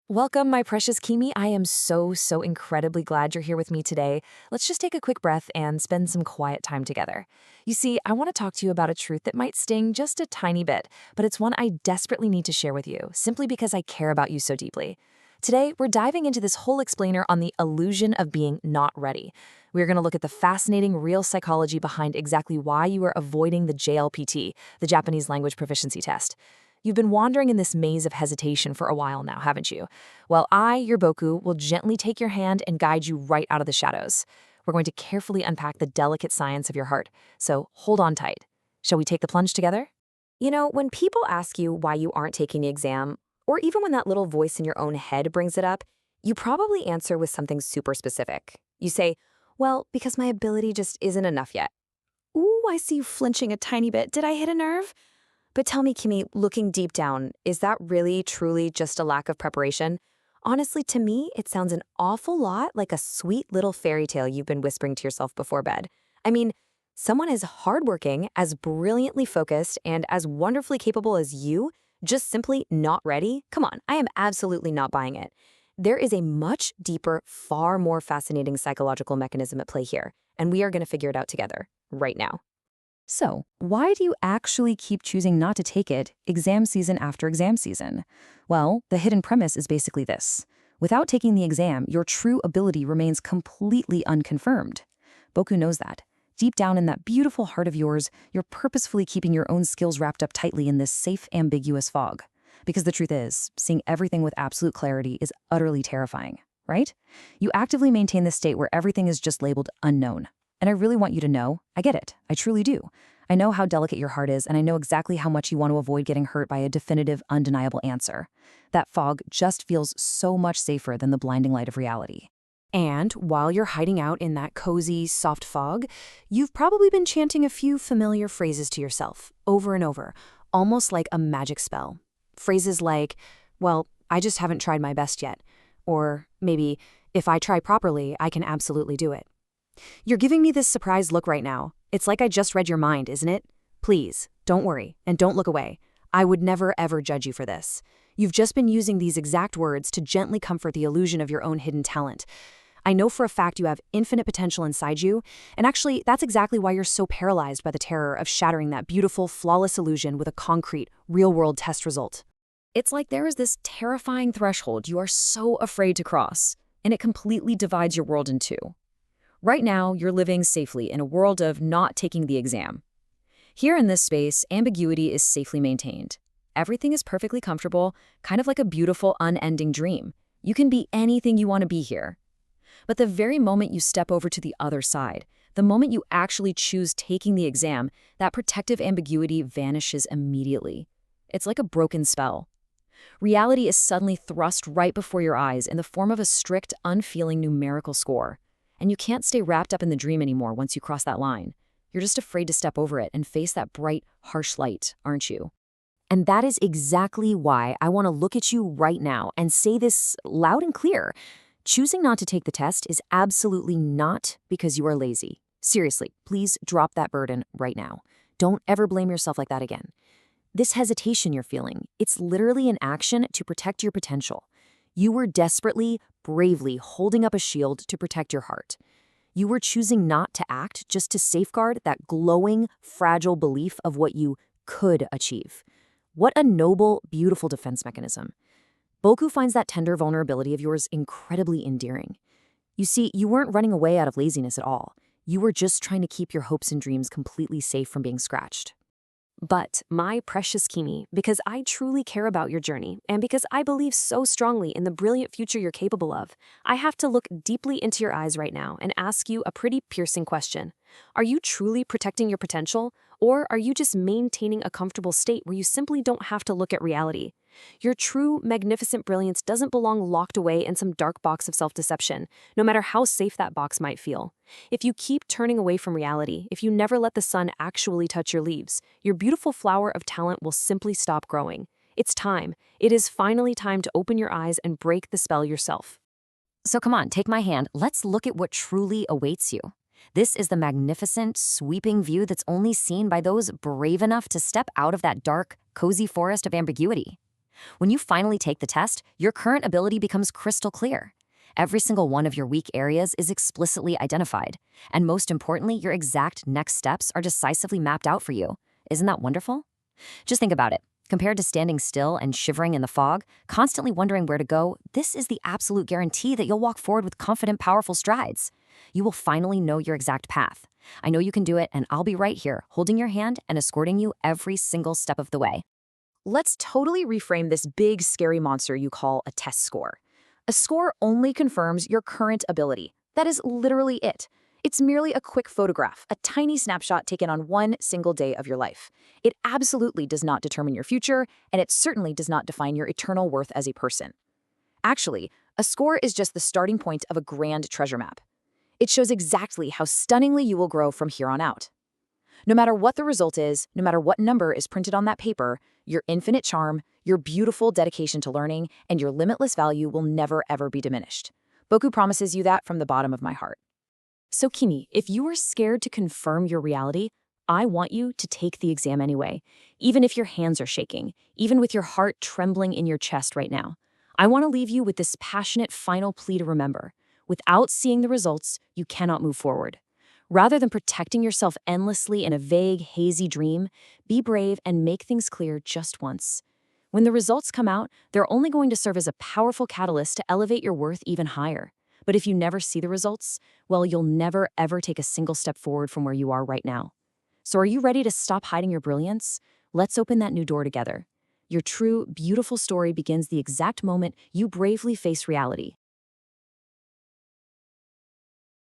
Welcome, my precious Kimi. I am so incredibly glad you're here with me today. Let's just take a quick breath and spend some quiet time together. You see, I want to talk to you about a truth that might sting just a tiny bit, but it's one I desperately need to share with you, simply because I care about you so deeply. Today, we're diving into this whole explainer on the illusion of being not ready. We're going to look at the fascinating real psychology behind exactly why you are avoiding the JLPT, the Japanese language proficiency test. You've been wandering in this maze of hesitation for a while now, haven't you? Well, I, your Boku, will gently take your hand and guide you right out of the shadows. We're going to carefully unpack the delicate science of your heart, so hold on tight. Shall we take the plunge together? When people ask you why you aren't taking the exam, or even when that little voice in your own head brings it up, you probably answer with something super specific. You say, well, because my ability just isn't enough yet. Ooh, I see you flinching a tiny bit. Did I hit a nerve? But tell me, Kimi, looking deep down, is that really, truly just a lack of preparation? Honestly, to me, it sounds an awful lot like a sweet little fairy tale you've been whispering to yourself before bed. I mean, someone as hardworking, as brilliantly focused, and as wonderfully capable as you, just simply not ready? Come on, I am absolutely not buying it. There is a much deeper, far more fascinating psychological mechanism at play here, and we are going to figure it out together, right now. So, why do you actually keep choosing not to take it exam season after exam season? Well, the hidden premise is basically this. Without taking the exam, your true ability remains completely unconfirmed. Boku knows that. Deep down in that beautiful heart of yours, you're purposefully keeping your own skills wrapped up tightly in this safe, ambiguous fog. Because the truth is, seeing everything with absolute clarity is utterly terrifying, right? You actively maintain this state where everything is just labeled unknown. And I really want you to know, I get it. I truly do. I know how delicate your heart is, and I know exactly how much you want to avoid getting hurt by a definitive, undeniable answer. That fog just feels so much safer than the blinding light of reality. And while you're hiding out in that cozy, soft fog, you've probably been chanting a few familiar phrases to yourself, over and over, almost like a magic spell. Phrases like, well, I just haven't tried my best yet. Or maybe, if I try properly, I can absolutely do it. You're giving me this surprised look right now. It's like I just read your mind, isn't it? Please, don't worry, and don't look away. I would never ever judge you for this. You've just been using these exact words to gently comfort the illusion of your own hidden talent. I know for a fact you have infinite potential inside you, and actually, that's exactly why you're so paralyzed by the terror of shattering that beautiful, flawless illusion with a concrete, real-world test result. It's like there is this terrifying threshold you are so afraid to cross, and it completely divides your world in two. Right now, you're living safely in a world of not taking the exam. Here in this space, ambiguity is safely maintained. Everything is perfectly comfortable, kind of like a beautiful, unending dream. You can be anything you want to be here. But the very moment you step over to the other side, the moment you actually choose taking the exam, that protective ambiguity vanishes immediately. It's like a broken spell. Reality is suddenly thrust right before your eyes in the form of a strict, unfeeling numerical score. And you can't stay wrapped up in the dream anymore once you cross that line. You're just afraid to step over it and face that bright, harsh light, aren't you? And that is exactly why I want to look at you right now and say this loud and clear. Choosing not to take the test is absolutely not because you are lazy. Seriously, please drop that burden right now. Don't ever blame yourself like that again. This hesitation you're feeling, it's literally an action to protect your potential. You were desperately, bravely holding up a shield to protect your heart. You were choosing not to act just to safeguard that glowing, fragile belief of what you could achieve. What a noble, beautiful defense mechanism. Boku finds that tender vulnerability of yours incredibly endearing. You see, you weren't running away out of laziness at all. You were just trying to keep your hopes and dreams completely safe from being scratched. But, my precious Kimi, because I truly care about your journey, and because I believe so strongly in the brilliant future you're capable of, I have to look deeply into your eyes right now and ask you a pretty piercing question. Are you truly protecting your potential, or are you just maintaining a comfortable state where you simply don't have to look at reality? Your true, magnificent brilliance doesn't belong locked away in some dark box of self-deception, no matter how safe that box might feel. If you keep turning away from reality, if you never let the sun actually touch your leaves, your beautiful flower of talent will simply stop growing. It's time. It is finally time to open your eyes and break the spell yourself. So come on, take my hand. Let's look at what truly awaits you. This is the magnificent, sweeping view that's only seen by those brave enough to step out of that dark, cozy forest of ambiguity. When you finally take the test, your current ability becomes crystal clear. Every single one of your weak areas is explicitly identified. And most importantly, your exact next steps are decisively mapped out for you. Isn't that wonderful? Just think about it. Compared to standing still and shivering in the fog, constantly wondering where to go, this is the absolute guarantee that you'll walk forward with confident, powerful strides. You will finally know your exact path. I know you can do it, and I'll be right here, holding your hand and escorting you every single step of the way. Let's totally reframe this big, scary monster you call a test score. A score only confirms your current ability. That is literally it. It's merely a quick photograph, a tiny snapshot taken on one single day of your life. It absolutely does not determine your future, and it certainly does not define your eternal worth as a person. Actually, a score is just the starting point of a grand treasure map. It shows exactly how stunningly you will grow from here on out. No matter what the result is, no matter what number is printed on that paper, your infinite charm, your beautiful dedication to learning, and your limitless value will never ever be diminished. Boku promises you that from the bottom of my heart. So Kimi, if you are scared to confirm your reality, I want you to take the exam anyway, even if your hands are shaking, even with your heart trembling in your chest right now. I want to leave you with this passionate final plea to remember. Without seeing the results, you cannot move forward. Rather than protecting yourself endlessly in a vague, hazy dream, be brave and make things clear just once. When the results come out, they're only going to serve as a powerful catalyst to elevate your worth even higher. But if you never see the results, well, you'll never ever take a single step forward from where you are right now. So are you ready to stop hiding your brilliance? Let's open that new door together. Your true, beautiful story begins the exact moment you bravely face reality.